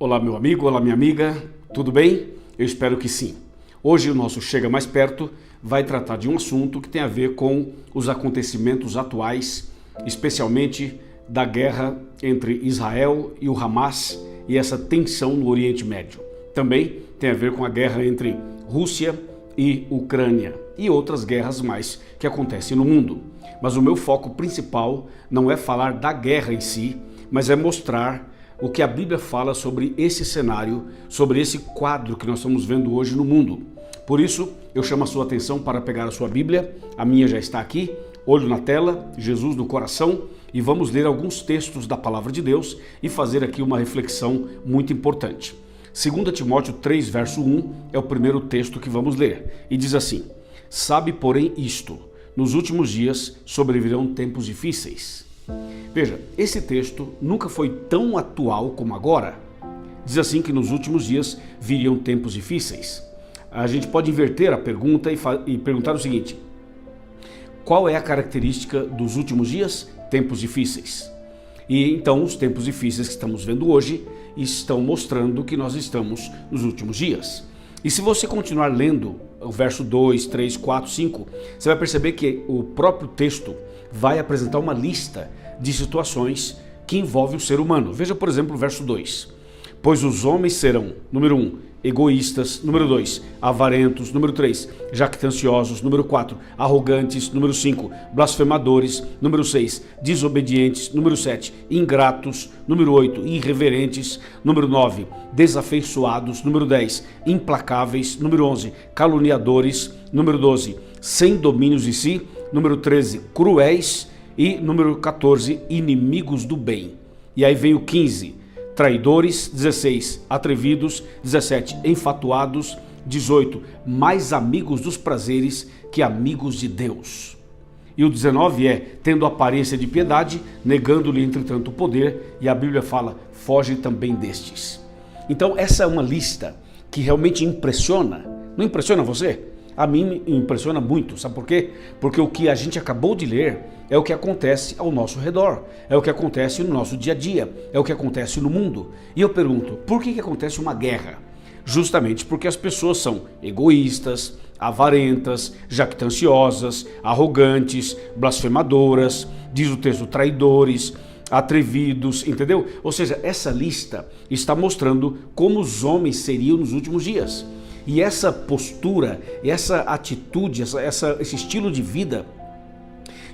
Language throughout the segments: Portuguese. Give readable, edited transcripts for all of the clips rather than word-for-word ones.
Olá, meu amigo, olá, minha amiga, tudo bem? Eu espero que sim. Hoje o nosso Chega Mais Perto vai tratar de um assunto que tem a ver com os acontecimentos atuais, especialmente da guerra entre Israel e o Hamas e essa tensão no Oriente Médio. Também tem a ver com a guerra entre Rússia e Ucrânia e outras guerras mais que acontecem no mundo. Mas o meu foco principal não é falar da guerra em si, mas é mostrar o que a Bíblia fala sobre esse cenário, sobre esse quadro que nós estamos vendo hoje no mundo. Por isso, eu chamo a sua atenção para pegar a sua Bíblia, a minha já está aqui, olho na tela, Jesus no coração, e vamos ler alguns textos da Palavra de Deus e fazer aqui uma reflexão muito importante. 2 Timóteo 3, verso 1 é o primeiro texto que vamos ler, e diz assim: Sabe, porém, isto, nos últimos dias sobrevirão tempos difíceis. Veja, esse texto nunca foi tão atual como agora. Diz assim que nos últimos dias viriam tempos difíceis. A gente pode inverter a pergunta e perguntar o seguinte: qual é a característica dos últimos dias? Tempos difíceis. E então os tempos difíceis que estamos vendo hoje estão mostrando que nós estamos nos últimos dias. E se você continuar lendo o verso 2, 3, 4, 5, você vai perceber que o próprio texto vai apresentar uma lista de situações que envolvem o ser humano. Veja, por exemplo, o verso 2. Pois os homens serão, número 1, egoístas, número 2, avarentos, número 3, jactanciosos, número 4, arrogantes, número 5, blasfemadores, número 6, desobedientes, número 7, ingratos, número 8, irreverentes, número 9, desafeiçoados, número 10, implacáveis, número 11, caluniadores, número 12, sem domínios de si, número 13, cruéis e número 14, inimigos do bem. E aí vem o 15, traidores, 16, atrevidos, 17, enfatuados, 18, mais amigos dos prazeres que amigos de Deus. E o 19 é, tendo aparência de piedade, negando-lhe entretanto o poder, e a Bíblia fala, foge também destes. Então essa é uma lista que realmente impressiona. Não impressiona você? A mim me impressiona muito, sabe por quê? Porque o que a gente acabou de ler é o que acontece ao nosso redor, é o que acontece no nosso dia a dia, é o que acontece no mundo. E eu pergunto, por que acontece uma guerra? Justamente porque as pessoas são egoístas, avarentas, jactanciosas, arrogantes, blasfemadoras, diz o texto, traidores, atrevidos, entendeu? Ou seja, essa lista está mostrando como os homens seriam nos últimos dias. E essa postura, essa atitude, esse estilo de vida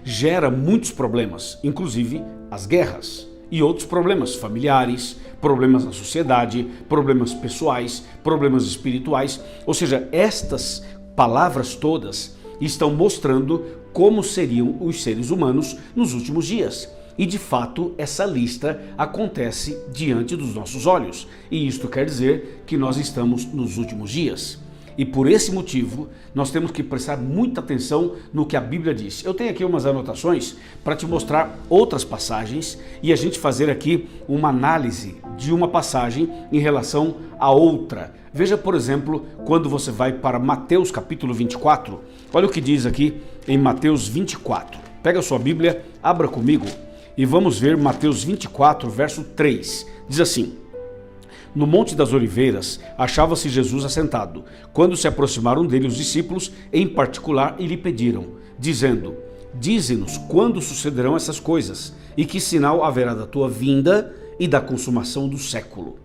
gera muitos problemas, inclusive as guerras e outros problemas familiares, problemas na sociedade, problemas pessoais, problemas espirituais. Ou seja, estas palavras todas estão mostrando como seriam os seres humanos nos últimos dias. E de fato essa lista acontece diante dos nossos olhos. E isto quer dizer que nós estamos nos últimos dias. E por esse motivo nós temos que prestar muita atenção no que a Bíblia diz. Eu tenho aqui umas anotações para te mostrar outras passagens e a gente fazer aqui uma análise de uma passagem em relação a outra. Veja, por exemplo, quando você vai para Mateus capítulo 24, olha o que diz aqui em Mateus 24. Pega a sua Bíblia, abra comigo. E vamos ver Mateus 24, verso 3. Diz assim: No Monte das Oliveiras achava-se Jesus assentado, quando se aproximaram dele os discípulos, em particular, e lhe pediram, dizendo: Dize-nos quando sucederão essas coisas, e que sinal haverá da tua vinda e da consumação do século.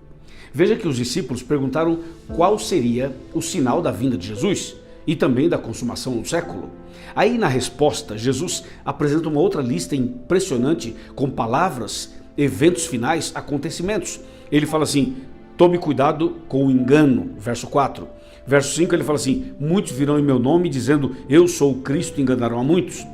Veja que os discípulos perguntaram qual seria o sinal da vinda de Jesus e também da consumação do século. Aí na resposta, Jesus apresenta uma outra lista impressionante com palavras, eventos finais, acontecimentos. Ele fala assim, tome cuidado com o engano, verso 4. Verso 5 ele fala assim, muitos virão em meu nome dizendo, eu sou o Cristo, e enganarão a muitos.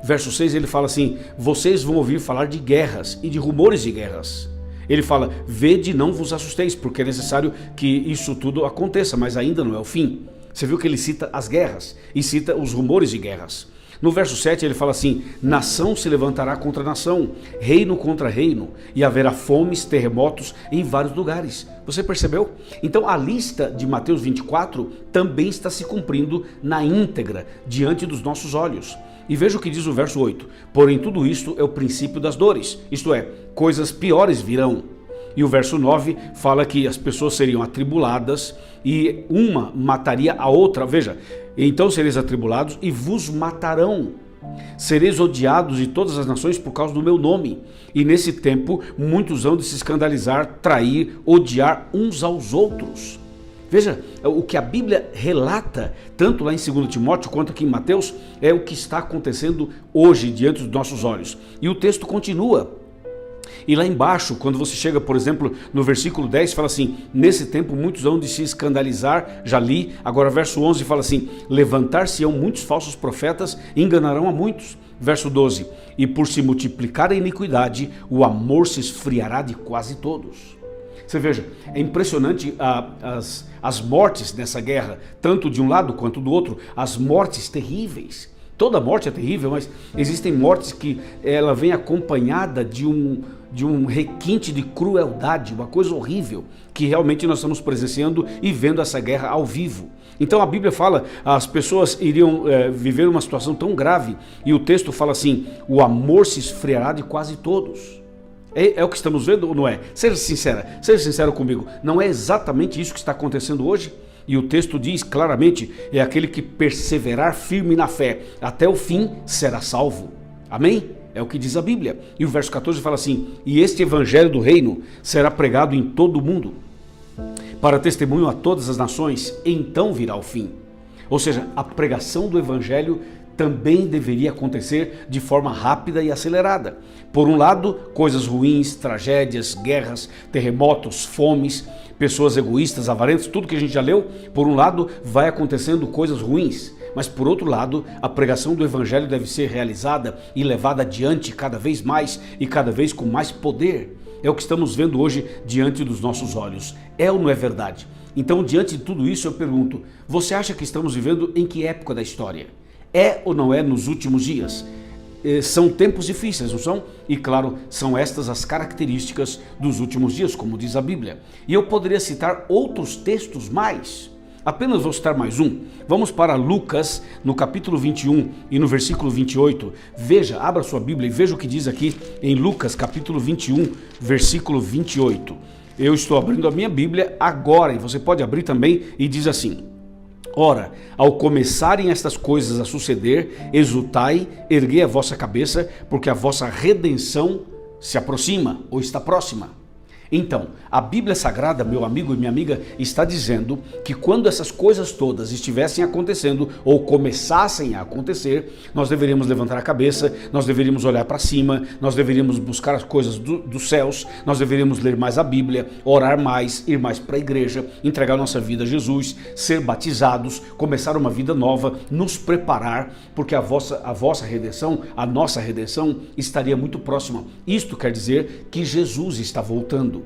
Verso 6 ele fala assim, vocês vão ouvir falar de guerras e de rumores de guerras. Ele fala, vede e não vos assusteis, porque é necessário que isso tudo aconteça, mas ainda não é o fim. Você viu que ele cita as guerras e cita os rumores de guerras. No verso 7 ele fala assim, nação se levantará contra nação, reino contra reino, e haverá fomes, terremotos em vários lugares. Você percebeu? Então a lista de Mateus 24 também está se cumprindo na íntegra, diante dos nossos olhos. E veja o que diz o verso 8, porém tudo isto é o princípio das dores, isto é, coisas piores virão. E o verso 9 fala que as pessoas seriam atribuladas e uma mataria a outra. Veja, então sereis atribulados e vos matarão. Sereis odiados de todas as nações por causa do meu nome. E nesse tempo muitos hão de se escandalizar, trair, odiar uns aos outros. Veja, o que a Bíblia relata, tanto lá em 2 Timóteo quanto aqui em Mateus, é o que está acontecendo hoje diante dos nossos olhos. E o texto continua. E lá embaixo, quando você chega, por exemplo, no versículo 10, fala assim: nesse tempo muitos hão de se escandalizar, já li. Agora verso 11 fala assim: levantar-se-ão muitos falsos profetas e enganarão a muitos. Verso 12: e por se multiplicar a iniquidade, o amor se esfriará de quase todos. Você veja, é impressionante as mortes nessa guerra, tanto de um lado quanto do outro, as mortes terríveis. Toda morte é terrível, mas existem mortes que ela vem acompanhada de um requinte de crueldade, uma coisa horrível, que realmente nós estamos presenciando e vendo essa guerra ao vivo. Então a Bíblia fala, as pessoas iriam viver uma situação tão grave, e o texto fala assim: o amor se esfriará de quase todos. É o que estamos vendo ou não é? Seja sincero comigo, não é exatamente isso que está acontecendo hoje? E o texto diz claramente: é aquele que perseverar firme na fé até o fim será salvo. Amém? É o que diz a Bíblia. E o verso 14 fala assim: e este evangelho do reino será pregado em todo o mundo, para testemunho a todas as nações, então virá o fim. Ou seja, a pregação do evangelho também deveria acontecer de forma rápida e acelerada. Por um lado, coisas ruins, tragédias, guerras, terremotos, fomes, pessoas egoístas, avarentas, tudo que a gente já leu. Por um lado, vai acontecendo coisas ruins, mas por outro lado, a pregação do evangelho deve ser realizada e levada adiante cada vez mais e cada vez com mais poder. É o que estamos vendo hoje diante dos nossos olhos. É ou não é verdade? Então, diante de tudo isso, eu pergunto: você acha que estamos vivendo em que época da história? É ou não é nos últimos dias? São tempos difíceis, não são? E claro, são estas as características dos últimos dias, como diz a Bíblia. E eu poderia citar outros textos mais. Apenas vou citar mais um. Vamos para Lucas, no capítulo 21 e no versículo 28. Veja, abra sua Bíblia e veja o que diz aqui em Lucas, capítulo 21, versículo 28. Eu estou abrindo a minha Bíblia agora e você pode abrir também, e diz assim: ora, ao começarem estas coisas a suceder, exultai, erguei a vossa cabeça, porque a vossa redenção se aproxima ou está próxima. Então, a Bíblia Sagrada, meu amigo e minha amiga, está dizendo que quando essas coisas todas estivessem acontecendo ou começassem a acontecer, nós deveríamos levantar a cabeça, nós deveríamos olhar para cima, nós deveríamos buscar as coisas dos céus, nós deveríamos ler mais a Bíblia, orar mais, ir mais para a igreja, entregar nossa vida a Jesus, ser batizados, começar uma vida nova, nos preparar, porque a vossa redenção, a nossa redenção estaria muito próxima. Isto quer dizer que Jesus está voltando.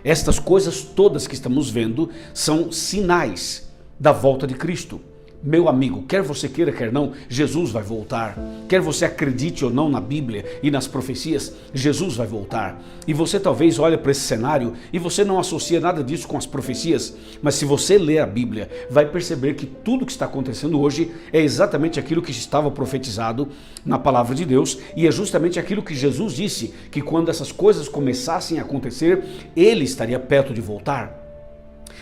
Estas coisas todas que estamos vendo são sinais da volta de Cristo. Meu amigo, quer você queira, quer não, Jesus vai voltar. Quer você acredite ou não na Bíblia e nas profecias, Jesus vai voltar. E você talvez olhe para esse cenário e você não associa nada disso com as profecias, mas se você ler a Bíblia, vai perceber que tudo que está acontecendo hoje é exatamente aquilo que estava profetizado na palavra de Deus, e é justamente aquilo que Jesus disse, que quando essas coisas começassem a acontecer, Ele estaria perto de voltar.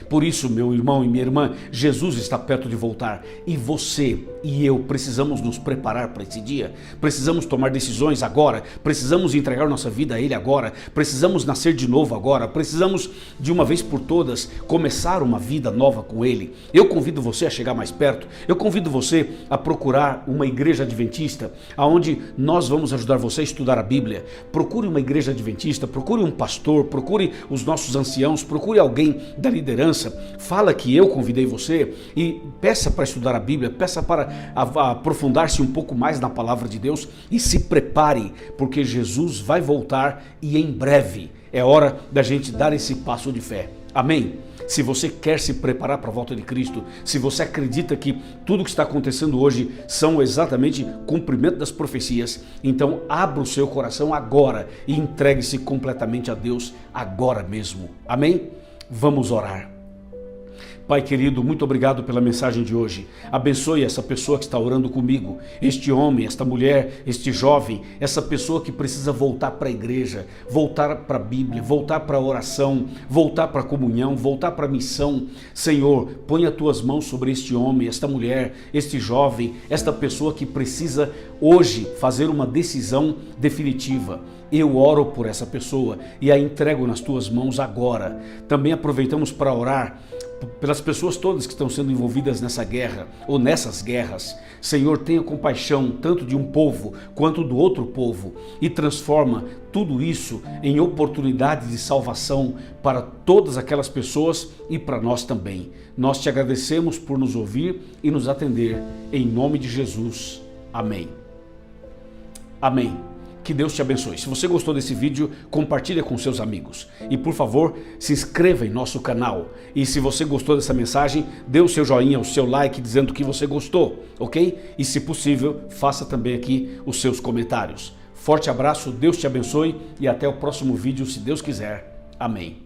Por isso, meu irmão e minha irmã, Jesus está perto de voltar, e você e eu precisamos nos preparar para esse dia, precisamos tomar decisões agora, precisamos entregar nossa vida a Ele agora, precisamos nascer de novo agora, precisamos de uma vez por todas começar uma vida nova com Ele. Eu convido você a chegar mais perto, eu convido você a procurar uma igreja adventista, onde nós vamos ajudar você a estudar a Bíblia. Procure uma igreja adventista, procure um pastor, procure os nossos anciãos, procure alguém da liderança, fala que eu convidei você e peça para estudar a Bíblia, peça para aprofundar-se um pouco mais na palavra de Deus e se prepare, porque Jesus vai voltar e em breve é hora da gente dar esse passo de fé. Amém? Se você quer se preparar para a volta de Cristo, se você acredita que tudo que está acontecendo hoje são exatamente cumprimento das profecias, então abra o seu coração agora e entregue-se completamente a Deus agora mesmo. Amém? Vamos orar. Pai querido, muito obrigado pela mensagem de hoje. Abençoe essa pessoa que está orando comigo, este homem, esta mulher, este jovem, essa pessoa que precisa voltar para a igreja, voltar para a Bíblia, voltar para a oração, voltar para a comunhão, voltar para a missão. Senhor, põe as tuas mãos sobre este homem, esta mulher, este jovem, esta pessoa que precisa hoje fazer uma decisão definitiva. Eu oro por essa pessoa e a entrego nas tuas mãos agora. Também aproveitamos para orar pelas pessoas todas que estão sendo envolvidas nessa guerra ou nessas guerras. Senhor, tenha compaixão tanto de um povo quanto do outro povo e transforma tudo isso em oportunidade de salvação para todas aquelas pessoas e para nós também. Nós te agradecemos por nos ouvir e nos atender. Em nome de Jesus. Amém. Amém. Que Deus te abençoe. Se você gostou desse vídeo, compartilha com seus amigos. E por favor, se inscreva em nosso canal. E se você gostou dessa mensagem, dê o seu joinha, o seu like dizendo que você gostou, ok? E se possível, faça também aqui os seus comentários. Forte abraço, Deus te abençoe e até o próximo vídeo, se Deus quiser. Amém.